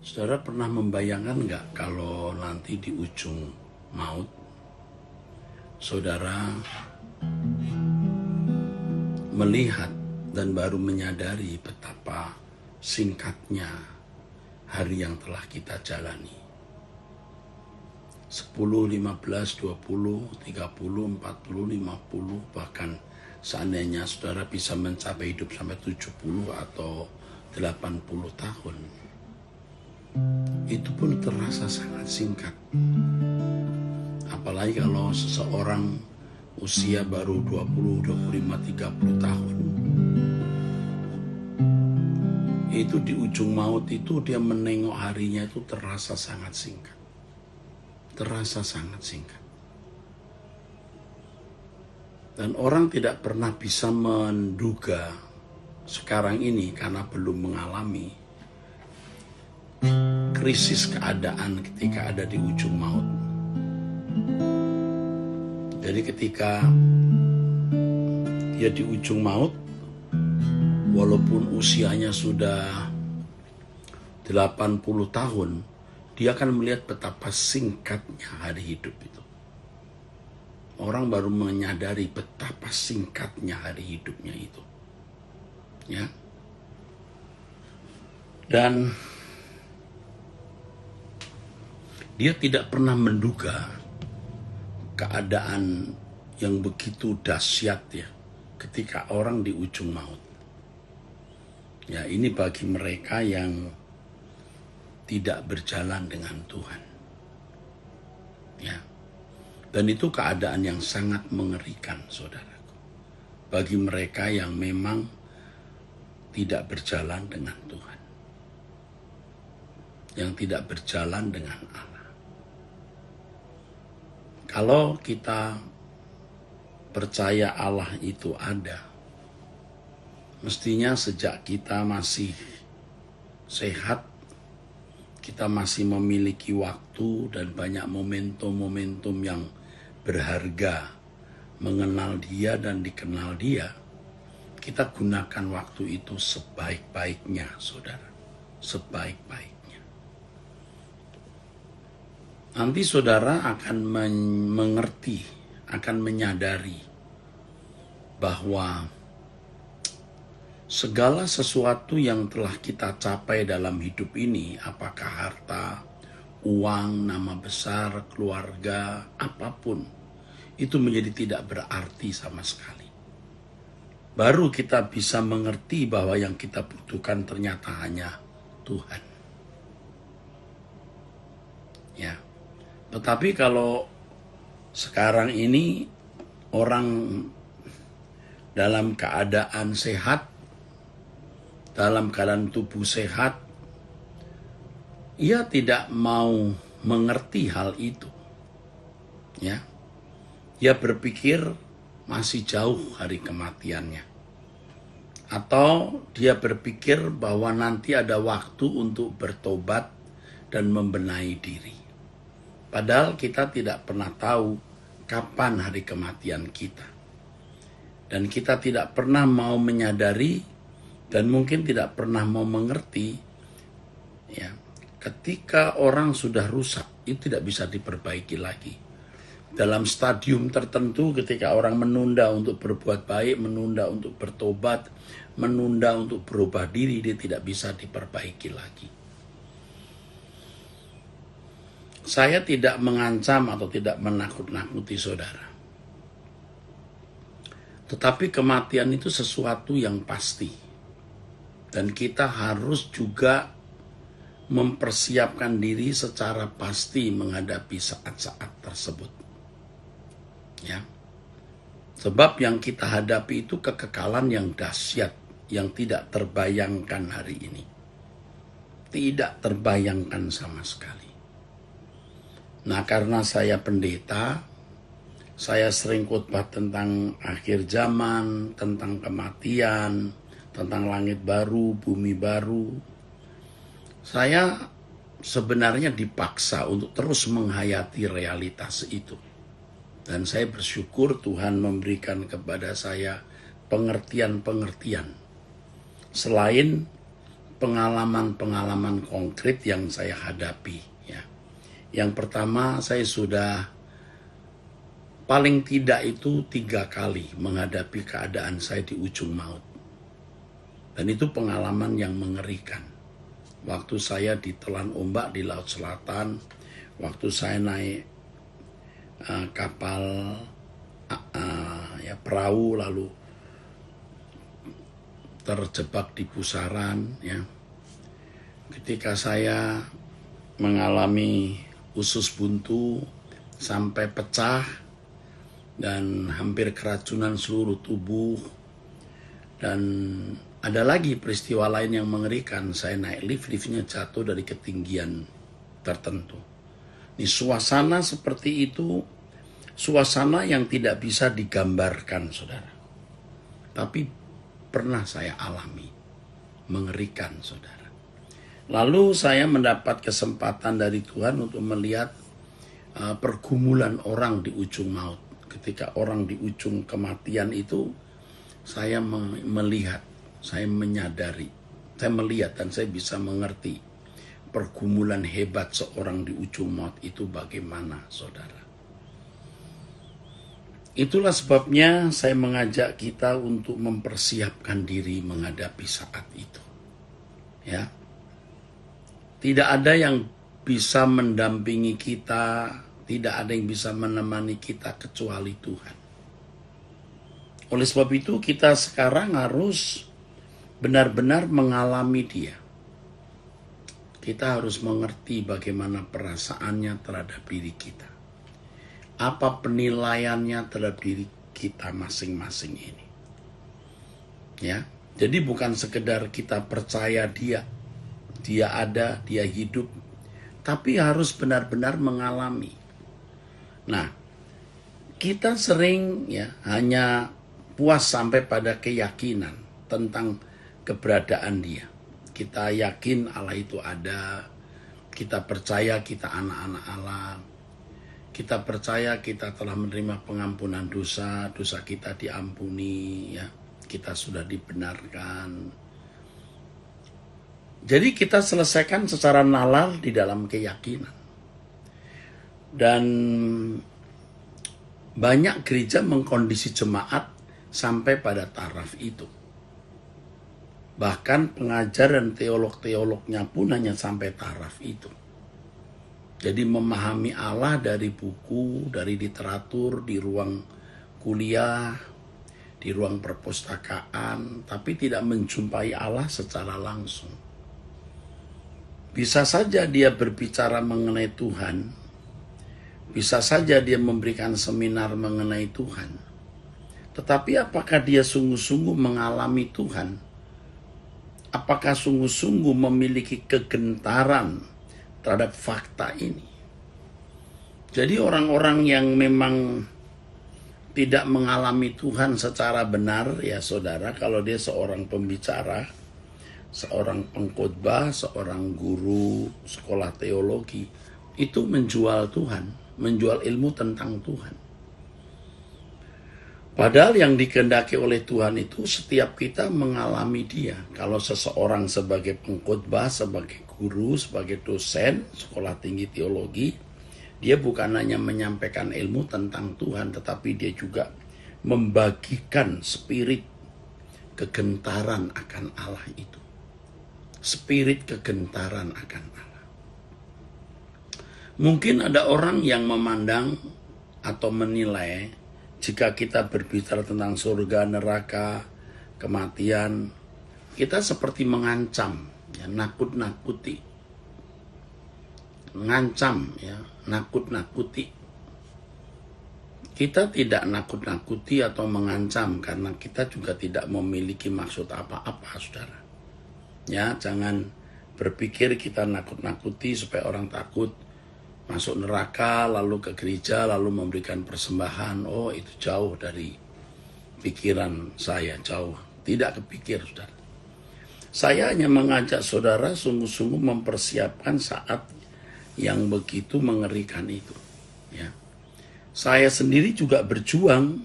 Saudara pernah membayangkan nggak kalau nanti di ujung maut, saudara melihat dan baru menyadari betapa singkatnya hari yang telah kita jalani. 10, 15, 20, 30, 40, 50, bahkan seandainya saudara bisa mencapai hidup sampai 70 atau 80 tahun. Itu pun terasa sangat singkat. Apalagi kalau seseorang usia baru 20, 25, 30 tahun. Itu di ujung maut itu dia menengok harinya itu terasa sangat singkat. Terasa sangat singkat. Dan orang tidak pernah bisa menduga sekarang ini karena belum mengalami krisis keadaan ketika ada di ujung maut. Jadi ketika dia di ujung maut, walaupun usianya sudah 80 tahun, dia akan melihat betapa singkatnya hari hidup itu. Orang baru menyadari betapa singkatnya hari hidupnya itu. Ya. Dan dia tidak pernah menduga keadaan yang begitu dahsyat ya ketika orang di ujung maut. Ya, ini bagi mereka yang tidak berjalan dengan Tuhan. Ya. Dan itu keadaan yang sangat mengerikan, saudaraku. Bagi mereka yang memang tidak berjalan dengan Tuhan. Yang tidak berjalan dengan Allah. Kalau kita percaya Allah itu ada, mestinya sejak kita masih sehat, kita masih memiliki waktu dan banyak momentum-momentum yang berharga mengenal Dia dan dikenal Dia, kita gunakan waktu itu sebaik-baiknya, saudara. Sebaik-baiknya. Nanti saudara akan mengerti, akan menyadari bahwa segala sesuatu yang telah kita capai dalam hidup ini, apakah harta, uang, nama besar, keluarga, apapun, itu menjadi tidak berarti sama sekali. Baru kita bisa mengerti bahwa yang kita butuhkan ternyata hanya Tuhan. Ya. Tetapi kalau sekarang ini orang dalam keadaan sehat, dalam keadaan tubuh sehat, ia tidak mau mengerti hal itu. Ya. Dia berpikir masih jauh hari kematiannya. Atau dia berpikir bahwa nanti ada waktu untuk bertobat dan membenahi diri. Padahal kita tidak pernah tahu kapan hari kematian kita. Dan kita tidak pernah mau menyadari dan mungkin tidak pernah mau mengerti, ya, ketika orang sudah rusak, itu tidak bisa diperbaiki lagi. Dalam stadium tertentu ketika orang menunda untuk berbuat baik, menunda untuk bertobat, menunda untuk berubah diri, dia tidak bisa diperbaiki lagi. Saya tidak mengancam atau tidak menakut-nakuti saudara. Tetapi kematian itu sesuatu yang pasti. Dan kita harus juga mempersiapkan diri secara pasti menghadapi saat-saat tersebut. Ya. Sebab yang kita hadapi itu kekekalan yang dahsyat, yang tidak terbayangkan hari ini. Tidak terbayangkan sama sekali. Nah, karena saya pendeta, saya sering khotbah tentang akhir zaman, tentang kematian, tentang langit baru, bumi baru. Saya sebenarnya dipaksa untuk terus menghayati realitas itu. Dan saya bersyukur Tuhan memberikan kepada saya pengertian-pengertian. Selain pengalaman-pengalaman konkret yang saya hadapi. Ya. Yang pertama, saya sudah paling tidak itu 3 kali menghadapi keadaan saya di ujung maut. Dan itu pengalaman yang mengerikan. Waktu saya ditelan ombak di Laut Selatan, waktu saya naik kapal perahu lalu terjebak di pusaran, ya. Ketika saya mengalami usus buntu sampai pecah dan hampir keracunan seluruh tubuh. Dan ada lagi peristiwa lain yang mengerikan. Saya naik lift, liftnya jatuh dari ketinggian tertentu. Ini suasana seperti itu, suasana yang tidak bisa digambarkan, saudara. Tapi pernah saya alami, mengerikan, saudara. Lalu saya mendapat kesempatan dari Tuhan untuk melihat pergumulan orang di ujung maut. Ketika orang di ujung kematian itu, saya melihat, saya menyadari, saya melihat dan saya bisa mengerti pergumulan hebat seorang di ujung maut itu bagaimana, saudara. Itulah sebabnya saya mengajak kita untuk mempersiapkan diri menghadapi saat itu. Ya. Tidak ada yang bisa mendampingi kita, tidak ada yang bisa menemani kita kecuali Tuhan. Oleh sebab itu kita sekarang harus benar-benar mengalami Dia. Kita harus mengerti bagaimana perasaannya terhadap diri kita. Apa penilaiannya terhadap diri kita masing-masing ini. Ya, jadi bukan sekedar kita percaya Dia ada, Dia hidup, tapi harus benar-benar mengalami. Nah, kita sering ya hanya puas sampai pada keyakinan tentang keberadaan Dia. Kita yakin Allah itu ada, kita percaya kita anak-anak Allah, kita percaya kita telah menerima pengampunan dosa, dosa kita diampuni, ya, kita sudah dibenarkan. Jadi kita selesaikan secara nalar di dalam keyakinan. Dan banyak gereja mengkondisi jemaat sampai pada taraf itu. Bahkan pengajar dan teolog-teolognya pun hanya sampai taraf itu. Jadi memahami Allah dari buku, dari literatur, di ruang kuliah, di ruang perpustakaan, tapi tidak menjumpai Allah secara langsung. Bisa saja dia berbicara mengenai Tuhan, bisa saja dia memberikan seminar mengenai Tuhan, tetapi apakah dia sungguh-sungguh mengalami Tuhan? Apakah sungguh-sungguh memiliki kegentaran terhadap fakta ini? Jadi orang-orang yang memang tidak mengalami Tuhan secara benar, ya saudara, kalau dia seorang pembicara, seorang pengkhotbah, seorang guru sekolah teologi, itu menjual Tuhan, menjual ilmu tentang Tuhan. Padahal yang dikehendaki oleh Tuhan itu setiap kita mengalami Dia. Kalau seseorang sebagai pengkhotbah, sebagai guru, sebagai dosen sekolah tinggi teologi, dia bukan hanya menyampaikan ilmu tentang Tuhan, tetapi dia juga membagikan spirit kegentaran akan Allah itu. Spirit kegentaran akan Allah. Mungkin ada orang yang memandang atau menilai jika kita berbicara tentang surga, neraka, kematian, kita seperti mengancam, ya, nakut-nakuti. Mengancam, ya, nakut-nakuti. Kita tidak nakut-nakuti atau mengancam karena kita juga tidak memiliki maksud apa-apa, saudara. Ya, jangan berpikir kita nakut-nakuti supaya orang takut masuk neraka, lalu ke gereja, lalu memberikan persembahan. Oh, itu jauh dari pikiran saya, jauh. Tidak kepikir, saudara. Saya hanya mengajak saudara sungguh-sungguh mempersiapkan saat yang begitu mengerikan itu. Ya. Saya sendiri juga berjuang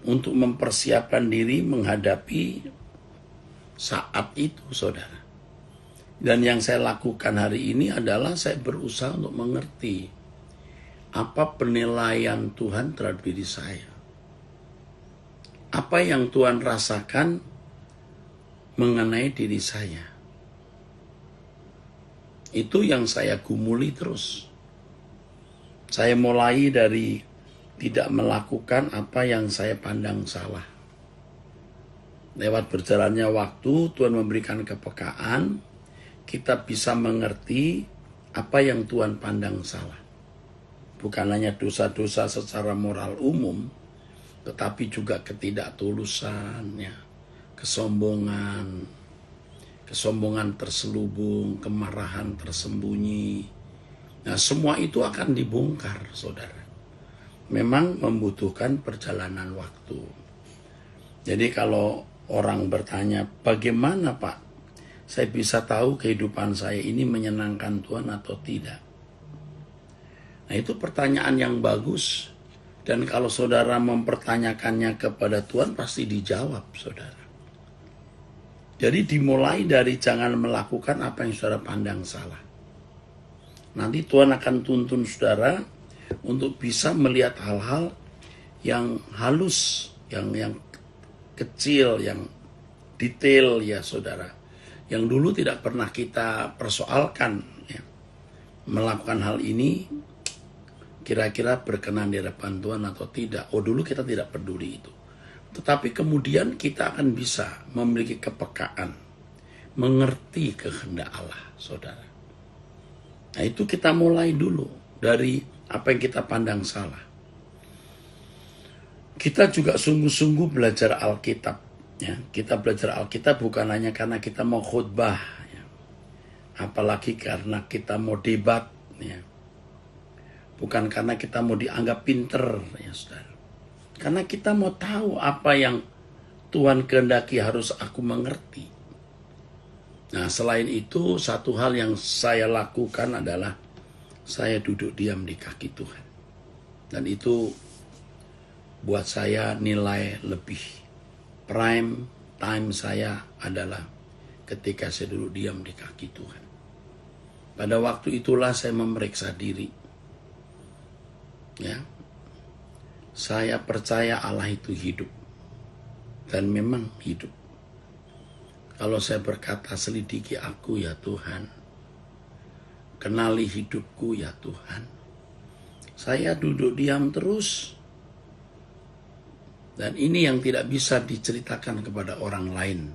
untuk mempersiapkan diri menghadapi saat itu, saudara. Dan yang saya lakukan hari ini adalah saya berusaha untuk mengerti apa penilaian Tuhan terhadap diri saya. Apa yang Tuhan rasakan mengenai diri saya. Itu yang saya gumuli terus. Saya mulai dari tidak melakukan apa yang saya pandang salah. Lewat berjalannya waktu, Tuhan memberikan kepekaan, kita bisa mengerti apa yang Tuhan pandang salah. Bukan hanya dosa-dosa secara moral umum, tetapi juga ketidaktulusan, ya, kesombongan terselubung, kemarahan tersembunyi. Nah, semua itu akan dibongkar, saudara. Memang membutuhkan perjalanan waktu. Jadi kalau orang bertanya, bagaimana Pak saya bisa tahu kehidupan saya ini menyenangkan Tuhan atau tidak? Nah, itu pertanyaan yang bagus. Dan kalau saudara mempertanyakannya kepada Tuhan, pasti dijawab, saudara. Jadi dimulai dari jangan melakukan apa yang saudara pandang salah. Nanti Tuhan akan tuntun saudara untuk bisa melihat hal-hal yang halus, yang kecil, yang detail, ya saudara. Yang dulu tidak pernah kita persoalkan, ya. Melakukan hal ini kira-kira berkenan di hadapan Tuhan atau tidak. Oh, dulu kita tidak peduli itu. Tetapi kemudian kita akan bisa memiliki kepekaan, mengerti kehendak Allah, saudara. Nah, itu kita mulai dulu dari apa yang kita pandang salah. Kita juga sungguh-sungguh belajar Alkitab. Ya, kita belajar Alkitab bukan hanya karena kita mau khutbah, ya. Apalagi karena kita mau debat, ya. Bukan karena kita mau dianggap pinter, ya saudara. Karena kita mau tahu apa yang Tuhan kehendaki harus aku mengerti. Nah, selain itu, satu hal yang saya lakukan adalah saya duduk diam di kaki Tuhan. Dan itu buat saya nilai lebih. Prime time saya adalah ketika saya duduk diam di kaki Tuhan. Pada waktu itulah saya memeriksa diri. Ya, saya percaya Allah itu hidup. Dan memang hidup. Kalau saya berkata, selidiki aku ya Tuhan. Kenali hidupku ya Tuhan. Saya duduk diam terus. Dan ini yang tidak bisa diceritakan kepada orang lain.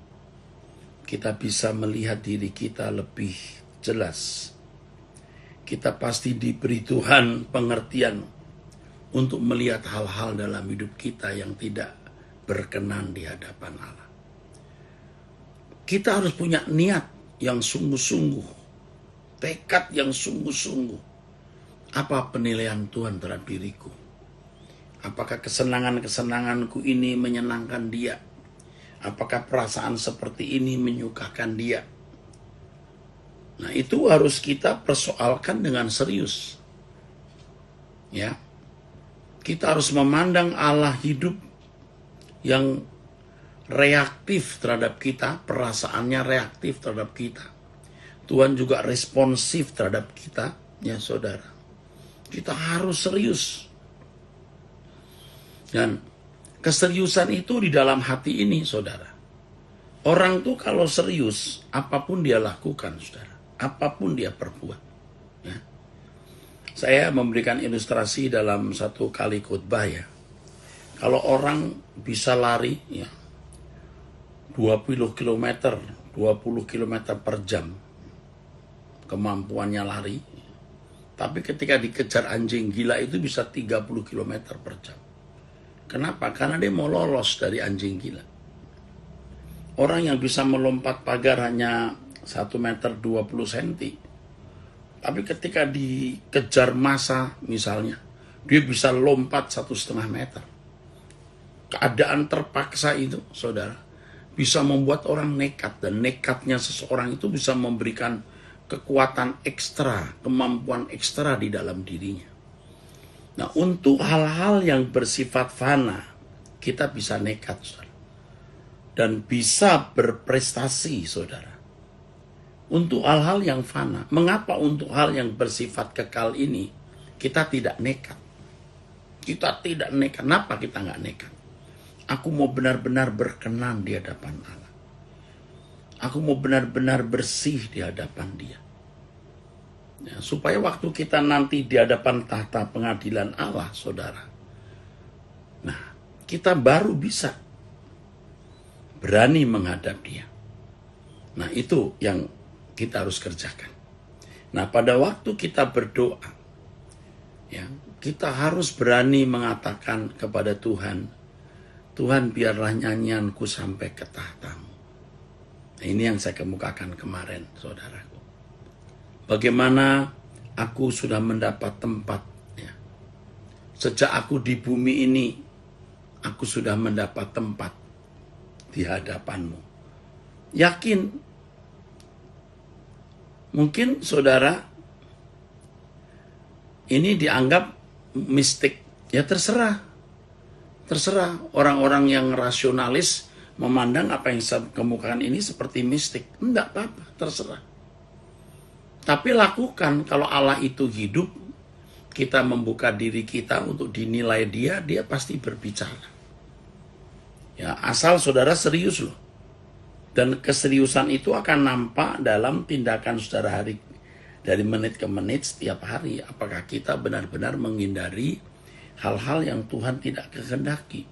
Kita bisa melihat diri kita lebih jelas. Kita pasti diberi Tuhan pengertian untuk melihat hal-hal dalam hidup kita yang tidak berkenan di hadapan Allah. Kita harus punya niat yang sungguh-sungguh, tekad yang sungguh-sungguh. Apa penilaian Tuhan terhadap diriku? Apakah kesenangan-kesenanganku ini menyenangkan Dia? Apakah perasaan seperti ini menyukakan Dia? Nah, itu harus kita persoalkan dengan serius. Ya. Kita harus memandang Allah hidup yang reaktif terhadap kita, perasaannya reaktif terhadap kita. Tuhan juga responsif terhadap kita, ya saudara. Kita harus serius. Dan keseriusan itu di dalam hati ini, saudara. Orang tuh kalau serius, apapun dia lakukan, saudara. Apapun dia perbuat. Ya. Saya memberikan ilustrasi dalam satu kali khotbah, ya. Kalau orang bisa lari, ya, 20 km per jam kemampuannya lari. Tapi ketika dikejar anjing gila itu bisa 30 km per jam. Kenapa? Karena dia mau lolos dari anjing gila. Orang yang bisa melompat pagar hanya 1 meter 20 cm. Tapi ketika dikejar massa misalnya, dia bisa lompat 1,5 meter. Keadaan terpaksa itu, saudara, bisa membuat orang nekat. Dan nekatnya seseorang itu bisa memberikan kekuatan ekstra, kemampuan ekstra di dalam dirinya. Nah, untuk hal-hal yang bersifat fana, kita bisa nekat, saudara. dan bisa berprestasi, saudara. Untuk hal-hal yang fana. Mengapa untuk hal yang bersifat kekal ini kita tidak nekat? Kita tidak nekat. Kenapa kita nggak nekat? Aku mau benar-benar berkenan di hadapan Allah. Aku mau benar-benar bersih di hadapan Dia. Ya, supaya waktu kita nanti di hadapan tahta pengadilan Allah, saudara. Nah, kita baru bisa berani menghadap Dia. Nah, itu yang kita harus kerjakan. Nah, pada waktu kita berdoa, ya, kita harus berani mengatakan kepada Tuhan, Tuhan, biarlah nyanyianku sampai ke tahta-Mu. Nah, ini yang saya kemukakan kemarin, saudaraku. Bagaimana aku sudah mendapat tempat, ya. Sejak aku di bumi ini, aku sudah mendapat tempat di hadapan-Mu. Yakin, mungkin saudara ini dianggap mistik. Ya terserah. Terserah orang-orang yang rasionalis memandang apa yang saya kemukakan ini seperti mistik. Enggak apa-apa, terserah. Tapi lakukan, kalau Allah itu hidup, kita membuka diri kita untuk dinilai Dia pasti berbicara. Ya, asal saudara serius loh. Dan keseriusan itu akan nampak dalam tindakan saudara dari menit ke menit setiap hari. Apakah kita benar-benar menghindari hal-hal yang Tuhan tidak kehendaki.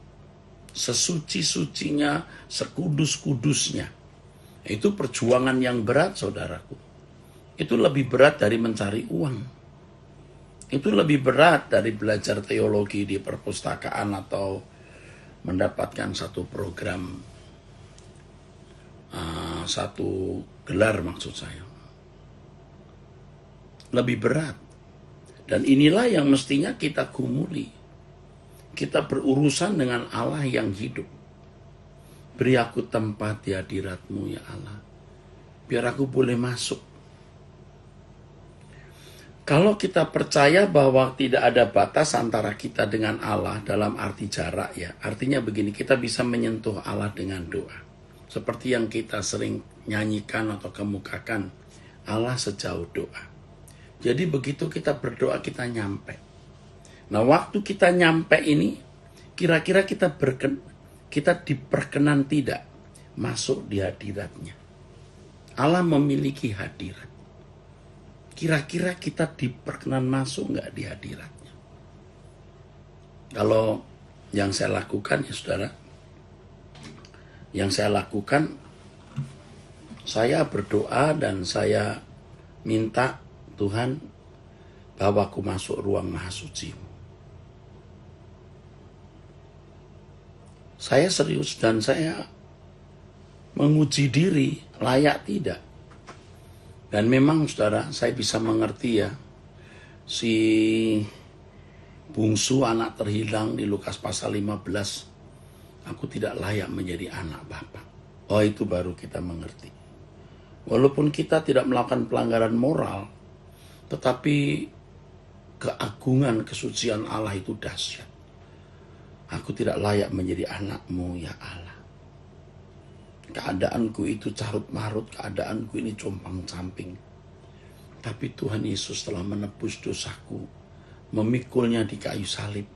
Sesuci-sucinya, sekudus-kudusnya. Itu perjuangan yang berat, saudaraku. Itu lebih berat dari mencari uang. Itu lebih berat dari belajar teologi di perpustakaan atau mendapatkan satu program, satu gelar maksud saya. Lebih berat. Dan inilah yang mestinya kita gumuli. Kita berurusan dengan Allah yang hidup. Beri aku tempat di hadirat-Mu ya Allah. Biar aku boleh masuk. Kalau kita percaya bahwa tidak ada batas antara kita dengan Allah dalam arti jarak ya. Artinya begini, kita bisa menyentuh Allah dengan doa. Seperti yang kita sering nyanyikan atau kemukakan, Allah sejauh doa. Jadi begitu kita berdoa kita nyampe. Nah waktu kita nyampe ini, kira-kira kita diperkenan tidak masuk di hadirat-Nya. Allah memiliki hadirat. Kira-kira kita diperkenan masuk nggak di hadirat-Nya? Kalau yang saya lakukan ya saudara, yang saya lakukan, saya berdoa dan saya minta Tuhan bawaku masuk ruang maha suci-Mu. Saya serius dan saya menguji diri, layak tidak. Dan memang saudara, saya bisa mengerti ya, si bungsu anak terhilang di Lukas pasal 15, aku tidak layak menjadi anak Bapa. Oh itu baru kita mengerti. Walaupun kita tidak melakukan pelanggaran moral, tetapi keagungan kesucian Allah itu dahsyat. Aku tidak layak menjadi anak-Mu ya Allah. Keadaanku itu carut marut, keadaanku ini compang camping. Tapi Tuhan Yesus telah menebus dosaku, memikulnya di kayu salib,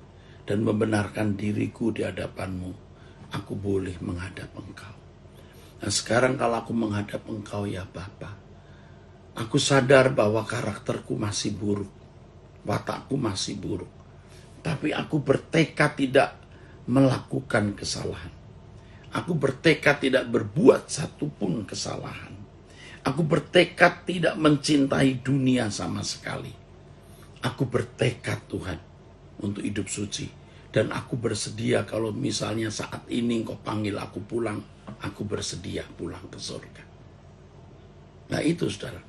dan membenarkan diriku di hadapan-Mu. Aku boleh menghadap Engkau. Dan sekarang kalau aku menghadap Engkau ya Bapa, aku sadar bahwa karakterku masih buruk, watakku masih buruk. Tapi aku bertekad tidak melakukan kesalahan. Aku bertekad tidak berbuat satupun kesalahan. Aku bertekad tidak mencintai dunia sama sekali. Aku bertekad Tuhan untuk hidup suci. Dan aku bersedia kalau misalnya saat ini Engkau panggil aku pulang, aku bersedia pulang ke surga. Nah itu saudara.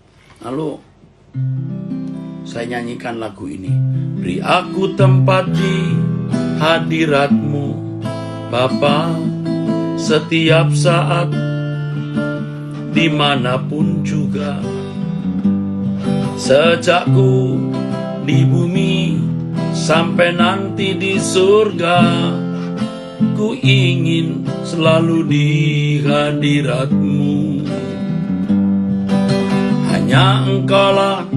Lalu saya nyanyikan lagu ini. Beri aku tempat di hadirat-Mu Bapa, setiap saat, dimanapun juga. Sejak ku di bumi sampai nanti di surga, Aku ingin selalu di hadirat-Mu. Hanya Engkaulah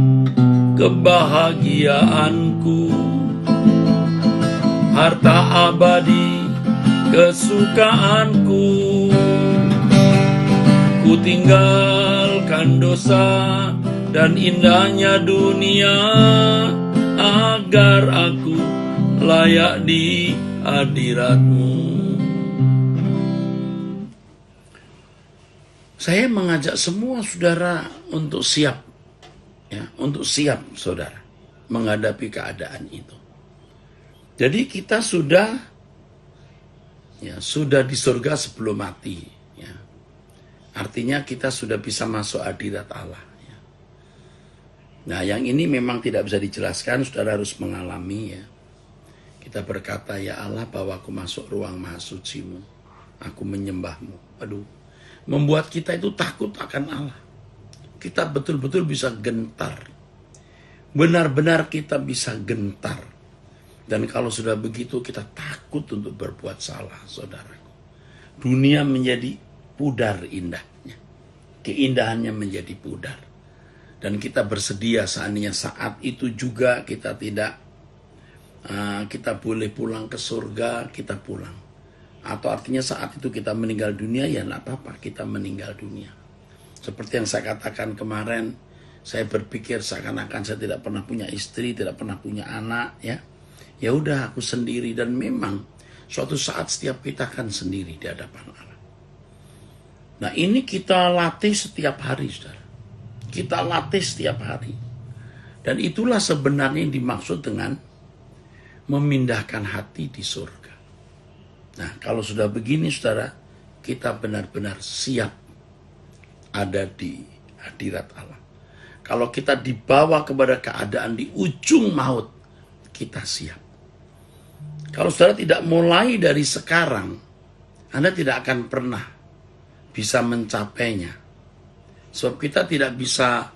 kebahagiaanku, harta abadi kesukaanku. Ku tinggalkan dosa dan indahnya dunia, agar aku layak di hadirat-Mu. Saya mengajak semua saudara untuk siap, ya, untuk siap saudara menghadapi keadaan itu. Jadi kita sudah di surga sebelum mati, ya. Artinya kita sudah bisa masuk hadirat Allah, ya. Nah, yang ini memang tidak bisa dijelaskan, saudara harus mengalami, ya. Kita berkata, ya Allah, bawa aku masuk ruang maha suci-Mu, aku menyembah-Mu. Aduh, membuat kita itu takut akan Allah. Kita betul-betul bisa gentar. Benar-benar kita bisa gentar. Dan kalau sudah begitu kita takut untuk berbuat salah, saudaraku. Dunia menjadi pudar indahnya. Keindahannya menjadi pudar. Dan kita bersedia seandainya saat itu juga kita boleh pulang ke surga, kita pulang. Atau artinya saat itu kita meninggal dunia, ya enggak apa-apa, kita meninggal dunia. Seperti yang saya katakan kemarin, saya berpikir seakan-akan saya tidak pernah punya istri, tidak pernah punya anak, ya. Ya udah, aku sendiri. Dan memang suatu saat setiap kita akan sendiri di hadapan Allah. Nah, ini kita latih setiap hari, saudara. Kita latih setiap hari. Dan itulah sebenarnya yang dimaksud dengan memindahkan hati di surga. Nah, kalau sudah begini, saudara, kita benar-benar siap ada di hadirat Allah. Kalau kita dibawa kepada keadaan di ujung maut, kita siap. Kalau saudara tidak mulai dari sekarang, Anda tidak akan pernah bisa mencapainya. Sebab kita tidak bisa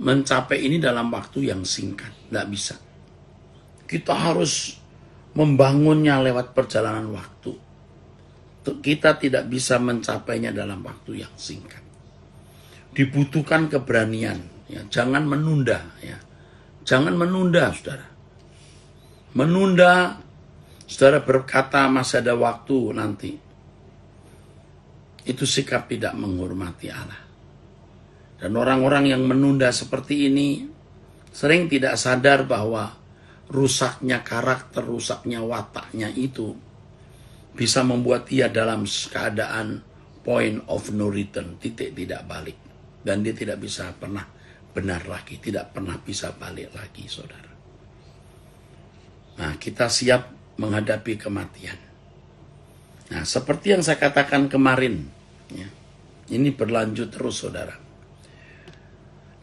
mencapai ini dalam waktu yang singkat. Tidak bisa. Kita harus membangunnya lewat perjalanan waktu. Kita tidak bisa mencapainya dalam waktu yang singkat. Dibutuhkan keberanian. Ya. Jangan menunda. Ya. Jangan menunda, saudara. Menunda, saudara berkata masih ada waktu nanti. Itu sikap tidak menghormati Allah. Dan orang-orang yang menunda seperti ini sering tidak sadar bahwa rusaknya karakter, rusaknya wataknya itu bisa membuat dia dalam keadaan point of no return, titik tidak balik. Dan dia tidak bisa pernah benar lagi, tidak pernah bisa balik lagi, saudara. Nah, kita siap menghadapi kematian. Nah, seperti yang saya katakan kemarin, ya, ini berlanjut terus, saudara.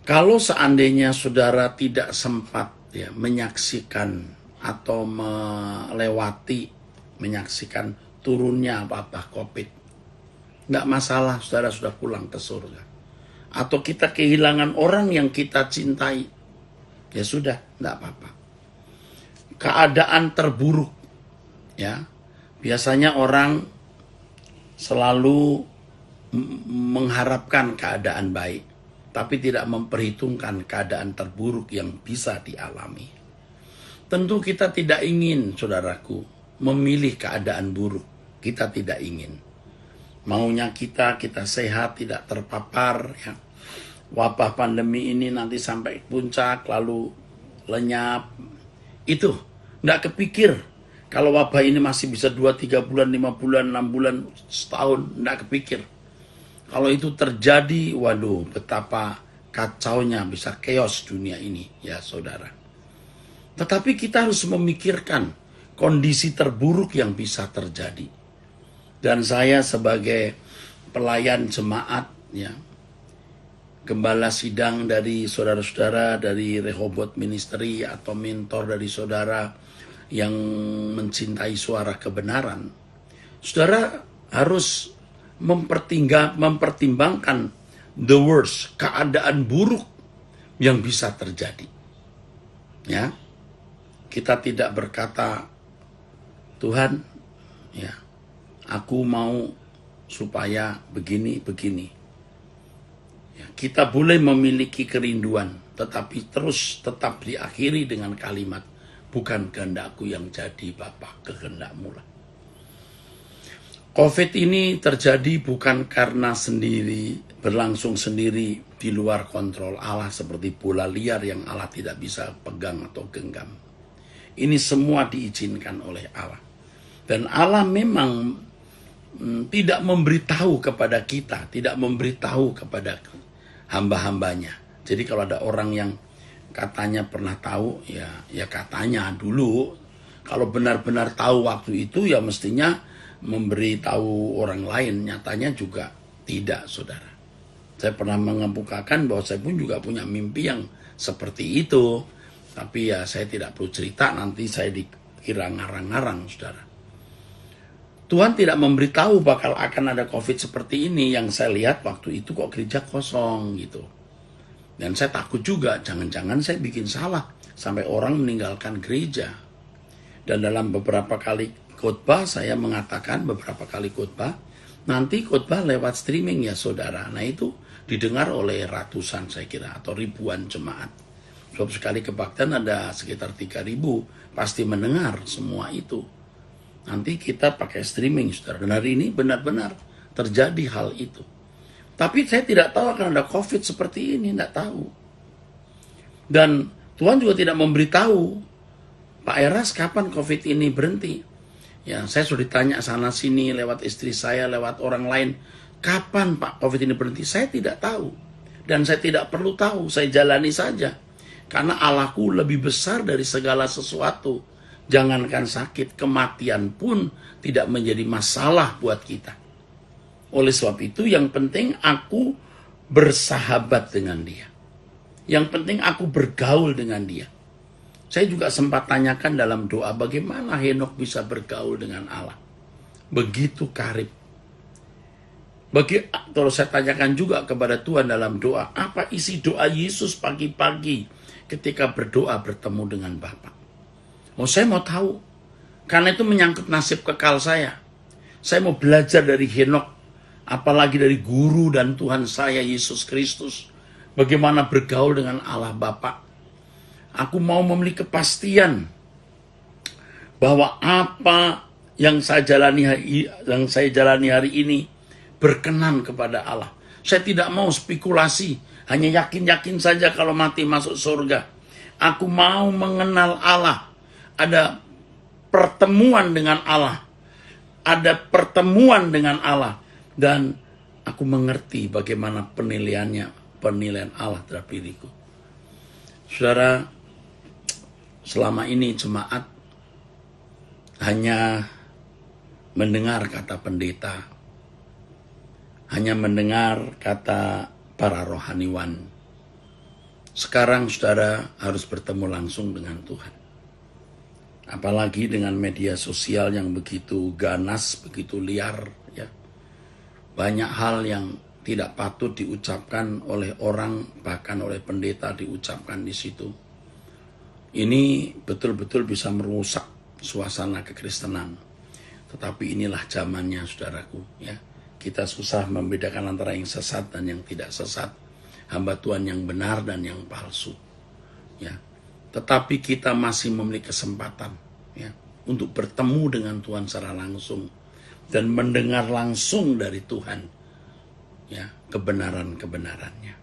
Kalau seandainya saudara tidak sempat menyaksikan atau menyaksikan turunnya wabah COVID, nggak masalah, saudara sudah pulang ke surga. Atau kita kehilangan orang yang kita cintai, ya sudah, nggak apa-apa. Keadaan terburuk, ya, biasanya orang selalu mengharapkan keadaan baik, tapi tidak memperhitungkan keadaan terburuk yang bisa dialami. Tentu kita tidak ingin, saudaraku, memilih keadaan buruk. Kita tidak ingin. Maunya kita sehat, tidak terpapar. Ya. Wabah pandemi ini nanti sampai puncak, lalu lenyap. Itu, tidak kepikir. Kalau wabah ini masih bisa 2, 3 bulan, 5 bulan, 6 bulan, setahun, tidak kepikir. Kalau itu terjadi, waduh, betapa kacaunya, bisa chaos dunia ini, ya saudara. Tetapi kita harus memikirkan kondisi terburuk yang bisa terjadi. Dan saya sebagai pelayan jemaat, ya, gembala sidang dari saudara-saudara dari Rehoboth Ministry atau mentor dari saudara yang mencintai suara kebenaran, saudara harus mempertimbangkan the worst, keadaan buruk yang bisa terjadi. Ya, kita tidak berkata, Tuhan, ya, Aku mau supaya begini. Ya, kita boleh memiliki kerinduan, tetapi tetap diakhiri dengan kalimat, bukan kehendakku yang jadi Bapa, kehendakmu lah. COVID ini terjadi bukan karena berlangsung sendiri di luar kontrol Allah seperti bola liar yang Allah tidak bisa pegang atau genggam. Ini semua diizinkan oleh Allah. Dan Allah memang tidak memberitahu kepada kita, tidak memberitahu kepada hamba-hambanya. Jadi kalau ada orang yang katanya pernah tahu, ya katanya dulu. Kalau benar-benar tahu waktu itu, ya mestinya memberitahu orang lain. Nyatanya juga tidak, saudara. Saya pernah mengemukakan bahwa saya pun juga punya mimpi yang seperti itu. Tapi ya saya tidak perlu cerita, nanti saya dikira ngarang-ngarang, saudara. Tuhan tidak memberitahu bakal akan ada COVID seperti ini. Yang saya lihat waktu itu kok gereja kosong gitu. Dan saya takut juga, jangan-jangan saya bikin salah sampai orang meninggalkan gereja. Dan dalam beberapa kali khotbah saya mengatakan, nanti khotbah lewat streaming ya saudara. Nah itu didengar oleh ratusan saya kira atau ribuan jemaat. Sebab sekali kebaktian ada sekitar 3.000 pasti mendengar semua itu. Nanti kita pakai streaming saudara. Dan hari ini benar-benar terjadi hal itu. Tapi saya tidak tahu akan ada COVID seperti ini, tidak tahu. Dan Tuhan juga tidak memberitahu, Pak Eras kapan COVID ini berhenti? Ya, saya sudah ditanya sana sini lewat istri saya, lewat orang lain, kapan Pak COVID ini berhenti? Saya tidak tahu. Dan saya tidak perlu tahu, saya jalani saja. Karena Allahku lebih besar dari segala sesuatu. Jangankan sakit, kematian pun tidak menjadi masalah buat kita. Oleh sebab itu yang penting aku bersahabat dengan dia. Yang penting aku bergaul dengan dia. Saya juga sempat tanyakan dalam doa bagaimana Henokh bisa bergaul dengan Allah. Begitu karib. Kalau saya tanyakan juga kepada Tuhan dalam doa, apa isi doa Yesus pagi-pagi ketika berdoa bertemu dengan Bapa? Oh, saya mau tahu. Karena itu menyangkut nasib kekal saya. Saya mau belajar dari Henokh, apalagi dari guru dan Tuhan saya Yesus Kristus. Bagaimana bergaul dengan Allah Bapa. Aku mau memiliki kepastian bahwa apa yang saya jalani hari ini berkenan kepada Allah. Saya tidak mau spekulasi, hanya yakin-yakin saja kalau mati masuk surga. Aku mau mengenal Allah. Ada pertemuan dengan Allah. Ada pertemuan dengan Allah. Dan aku mengerti bagaimana penilaian Allah terhadap diriku. Saudara, selama ini jemaat hanya mendengar kata pendeta, hanya mendengar kata para rohaniwan. Sekarang saudara harus bertemu langsung dengan Tuhan. Apalagi dengan media sosial yang begitu ganas, begitu liar. Ya. Banyak hal yang tidak patut diucapkan oleh orang, bahkan oleh pendeta diucapkan di situ. Ini betul-betul bisa merusak suasana kekristenan. Tetapi inilah zamannya, saudaraku. Ya, kita susah membedakan antara yang sesat dan yang tidak sesat. Hamba Tuhan yang benar dan yang palsu. Ya, tetapi kita masih memiliki kesempatan ya, untuk bertemu dengan Tuhan secara langsung dan mendengar langsung dari Tuhan ya, kebenaran-kebenarannya.